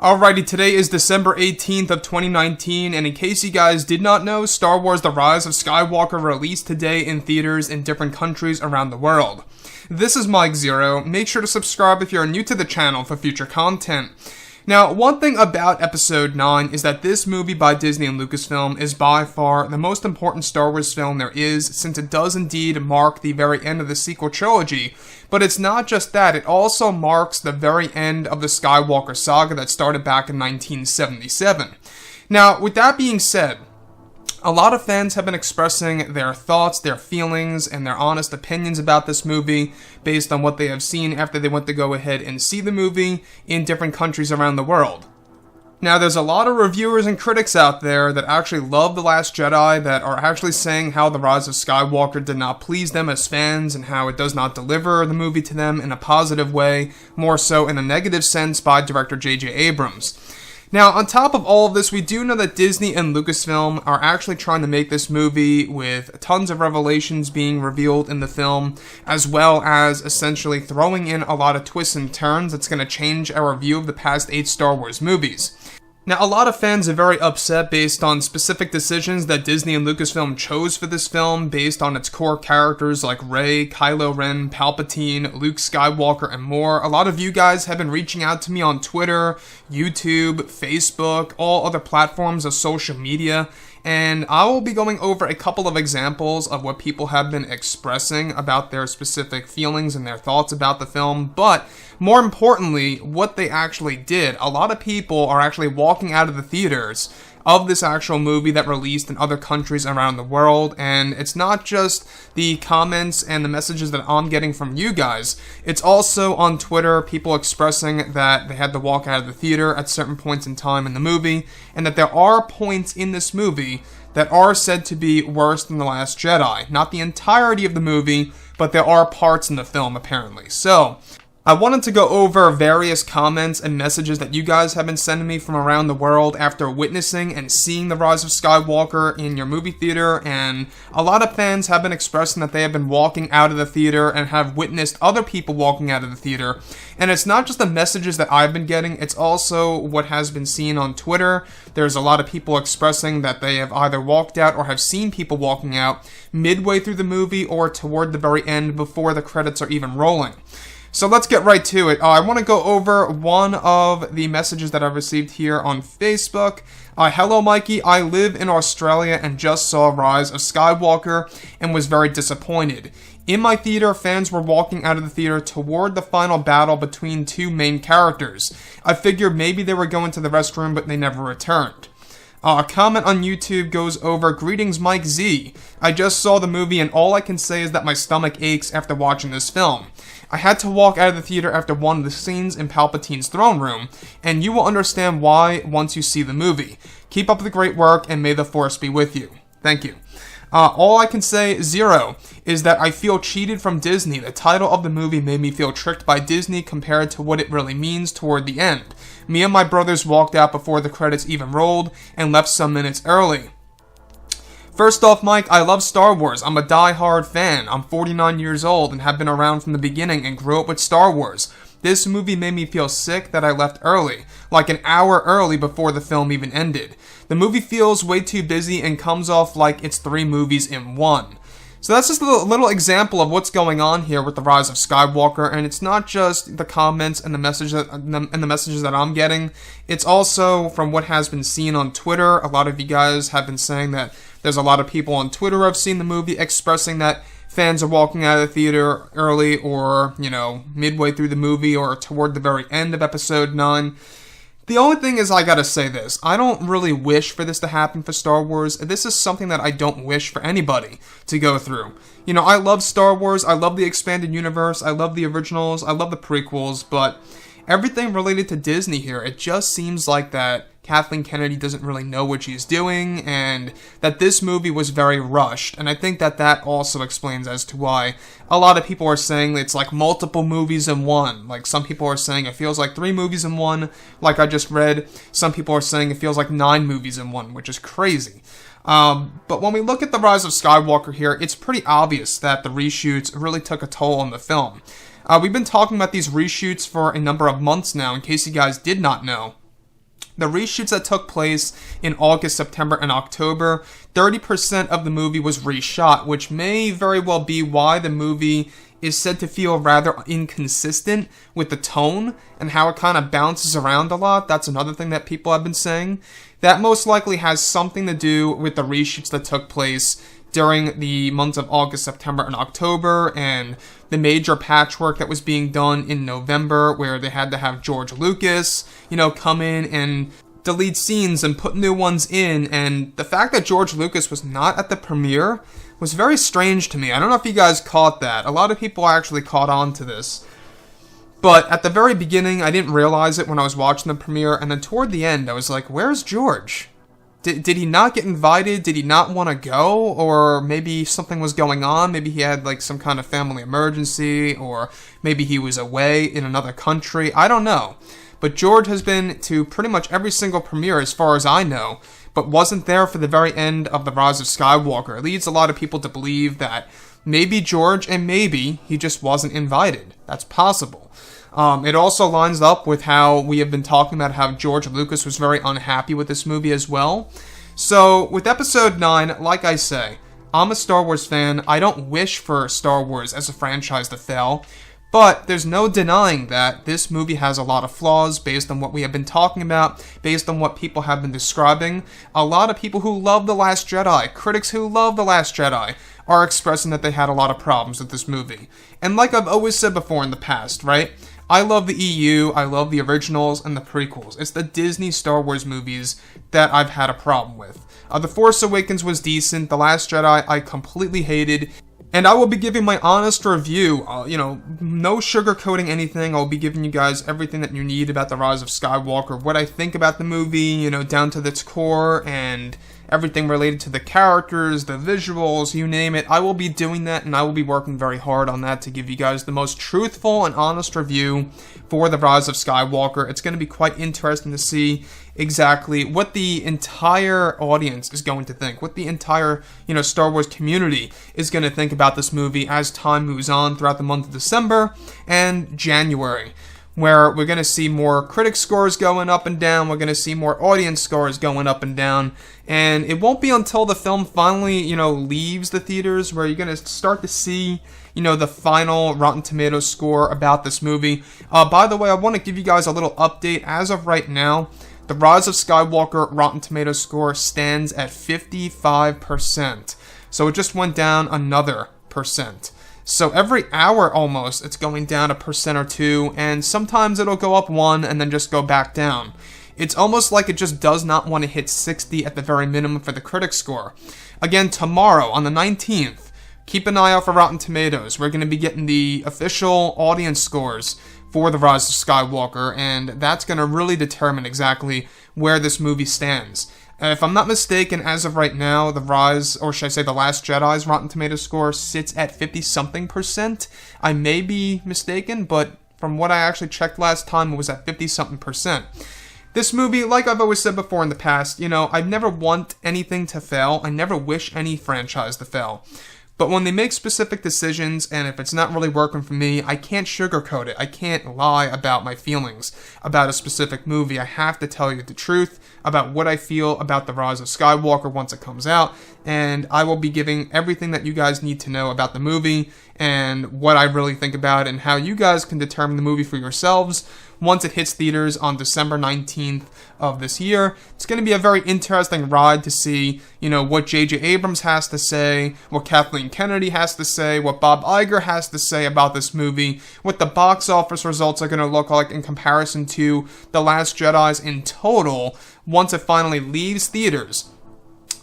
Alrighty, today is December 18th of 2019, and in case you guys did not know, Star Wars The Rise of Skywalker released today in theaters in different countries around the world. This is Mike Zero. Make sure to subscribe if you're new to the channel for future content. Now, one thing about Episode 9 is that this movie by Disney and Lucasfilm is by far the most important Star Wars film there is, since it does indeed mark the very end of the sequel trilogy. But it's not just that, it also marks the very end of the Skywalker saga that started back in 1977. Now, with that being said, a lot of fans have been expressing their thoughts, their feelings, and their honest opinions about this movie based on what they have seen after they went to go ahead and see the movie in different countries around the world. Now, there's a lot of reviewers and critics out there that actually love The Last Jedi that are actually saying how The Rise of Skywalker did not please them as fans and how it does not deliver the movie to them in a positive way, more so in a negative sense by director J.J. Abrams. Now, on top of all of this, we do know that Disney and Lucasfilm are actually trying to make this movie with tons of revelations being revealed in the film, as well as essentially throwing in a lot of twists and turns that's going to change our view of the past 8 Star Wars movies. Now, a lot of fans are very upset based on specific decisions that Disney and Lucasfilm chose for this film based on its core characters like Rey, Kylo Ren, Palpatine, Luke Skywalker, and more. A lot of you guys have been reaching out to me on Twitter, YouTube, Facebook, all other platforms of social media, and I will be going over a couple of examples of what people have been expressing about their specific feelings and their thoughts about the film, but more importantly, what they actually did. A lot of people are actually walking out of the theaters of this actual movie that released in other countries around the world, and it's not just the comments and the messages that I'm getting from you guys, it's also on Twitter, people expressing that they had to walk out of the theater at certain points in time in the movie, and that there are points in this movie that are said to be worse than The Last Jedi. Not the entirety of the movie, but there are parts in the film, apparently. So, I wanted to go over various comments and messages that you guys have been sending me from around the world after witnessing and seeing The Rise of Skywalker in your movie theater, and a lot of fans have been expressing that they have been walking out of the theater and have witnessed other people walking out of the theater. And it's not just the messages that I've been getting, it's also what has been seen on Twitter. There's a lot of people expressing that they have either walked out or have seen people walking out midway through the movie or toward the very end before the credits are even rolling. So let's get right to it. I want to go over one of the messages that I've received here on Facebook. Hello, Mikey. I live in Australia and just saw Rise of Skywalker and was very disappointed. In my theater, fans were walking out of the theater toward the final battle between two main characters. I figured maybe they were going to the restroom, but they never returned. A comment on YouTube goes over, "Greetings, Mike Z. I just saw the movie and all I can say is that my stomach aches after watching this film. I had to walk out of the theater after one of the scenes in Palpatine's throne room, and you will understand why once you see the movie. Keep up the great work, and may the Force be with you." Thank you. All I can say, Zero, is that I feel cheated from Disney. The title of the movie made me feel tricked by Disney compared to what it really means toward the end. Me and my brothers walked out before the credits even rolled and left some minutes early. First off, Mike, I love Star Wars. I'm a die-hard fan. I'm 49 years old and have been around from the beginning and grew up with Star Wars. This movie made me feel sick that I left early, like an hour early before the film even ended. The movie feels way too busy and comes off like it's 3 movies in one. So that's just a little example of what's going on here with The Rise of Skywalker, and it's not just the comments and the messages that I'm getting. It's also from what has been seen on Twitter. A lot of you guys have been saying that there's a lot of people on Twitter who have seen the movie expressing that fans are walking out of the theater early or, midway through the movie or toward the very end of Episode 9. The only thing is, I gotta say this, I don't really wish for this to happen for Star Wars. This is something that I don't wish for anybody to go through. I love Star Wars, I love the expanded universe, I love the originals, I love the prequels, but everything related to Disney here, it just seems like that Kathleen Kennedy doesn't really know what she's doing, and that this movie was very rushed, and I think that also explains as to why a lot of people are saying it's like multiple movies in one. Like, some people are saying it feels like 3 movies in one, like I just read. Some people are saying it feels like 9 movies in one, which is crazy. But when we look at The Rise of Skywalker here, it's pretty obvious that the reshoots really took a toll on the film. We've been talking about these reshoots for a number of months now, in case you guys did not know. The reshoots that took place in August, September, and October, 30% of the movie was reshot, which may very well be why the movie is said to feel rather inconsistent with the tone and how it kind of bounces around a lot. That's another thing that people have been saying. That most likely has something to do with the reshoots that took place during the months of August, September, and October, and the major patchwork that was being done in November, where they had to have George Lucas, come in and delete scenes and put new ones in. And the fact that George Lucas was not at the premiere was very strange to me. I don't know if you guys caught that. A lot of people actually caught on to this. But at the very beginning, I didn't realize it when I was watching the premiere, and then toward the end, I was like, where's George? Did he not get invited? Did he not want to go? Or maybe something was going on. Maybe he had some kind of family emergency, or maybe he was away in another country. I don't know. But George has been to pretty much every single premiere as far as I know, but wasn't there for the very end of The Rise of Skywalker. It leads a lot of people to believe that maybe George and maybe he just wasn't invited. That's possible. It also lines up with how we have been talking about how George Lucas was very unhappy with this movie as well. So, with Episode 9, like I say, I'm a Star Wars fan. I don't wish for Star Wars as a franchise to fail, but there's no denying that this movie has a lot of flaws based on what we have been talking about, based on what people have been describing. A lot of people who love The Last Jedi, critics who love The Last Jedi, are expressing that they had a lot of problems with this movie. And like I've always said before in the past, right? I love the EU, I love the originals, and the prequels. It's the Disney Star Wars movies that I've had a problem with. The Force Awakens was decent, The Last Jedi I completely hated, and I will be giving my honest review, no sugarcoating anything. I'll be giving you guys everything that you need about The Rise of Skywalker, what I think about the movie, down to its core, and everything related to the characters, the visuals, you name it. I will be doing that, and I will be working very hard on that to give you guys the most truthful and honest review for The Rise of Skywalker. It's going to be quite interesting to see exactly what the entire audience is going to think, what the entire, Star Wars community is going to think about this movie as time moves on throughout the month of December and January, where we're going to see more critic scores going up and down, we're going to see more audience scores going up and down, and it won't be until the film finally, leaves the theaters where you're going to start to see, the final Rotten Tomatoes score about this movie. By the way, I want to give you guys a little update. As of right now, The Rise of Skywalker Rotten Tomatoes score stands at 55%. So it just went down another percent. So every hour almost, it's going down a percent or two, and sometimes it'll go up 1 and then just go back down. It's almost like it just does not want to hit 60 at the very minimum for the critic score. Again, tomorrow, on the 19th, keep an eye out for Rotten Tomatoes. We're going to be getting the official audience scores for The Rise of Skywalker, and that's going to really determine exactly where this movie stands. If I'm not mistaken, as of right now, The Rise, or should I say The Last Jedi's Rotten Tomatoes score sits at 50-something%. I may be mistaken, but from what I actually checked last time, it was at 50-something%. This movie, like I've always said before in the past, I never want anything to fail. I never wish any franchise to fail. But when they make specific decisions, and if it's not really working for me, I can't sugarcoat it. I can't lie about my feelings about a specific movie. I have to tell you the truth about what I feel about The Rise of Skywalker once it comes out, and I will be giving everything that you guys need to know about the movie and what I really think about it, and how you guys can determine the movie for yourselves once it hits theaters on December 19th of this year. It's going to be a very interesting ride to see, what J.J. Abrams has to say, what Kathleen Kennedy has to say, what Bob Iger has to say about this movie, what the box office results are going to look like in comparison to The Last Jedi's in total once it finally leaves theaters.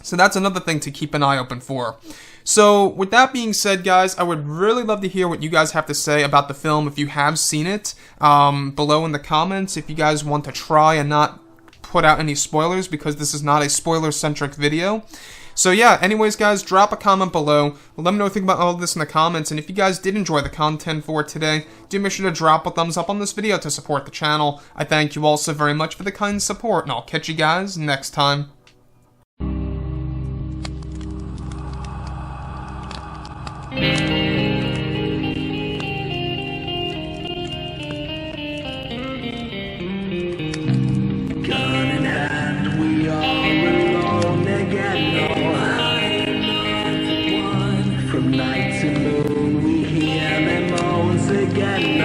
So that's another thing to keep an eye open for. So, with that being said, guys, I would really love to hear what you guys have to say about the film if you have seen it, below in the comments, if you guys want to try and not put out any spoilers, because this is not a spoiler-centric video. So yeah, anyways, guys, drop a comment below. Let me know what you think about all of this in the comments, and if you guys did enjoy the content for today, do make sure to drop a thumbs up on this video to support the channel. I thank you all so very much for the kind support, and I'll catch you guys next time. Gonna night alone, we hear them once again.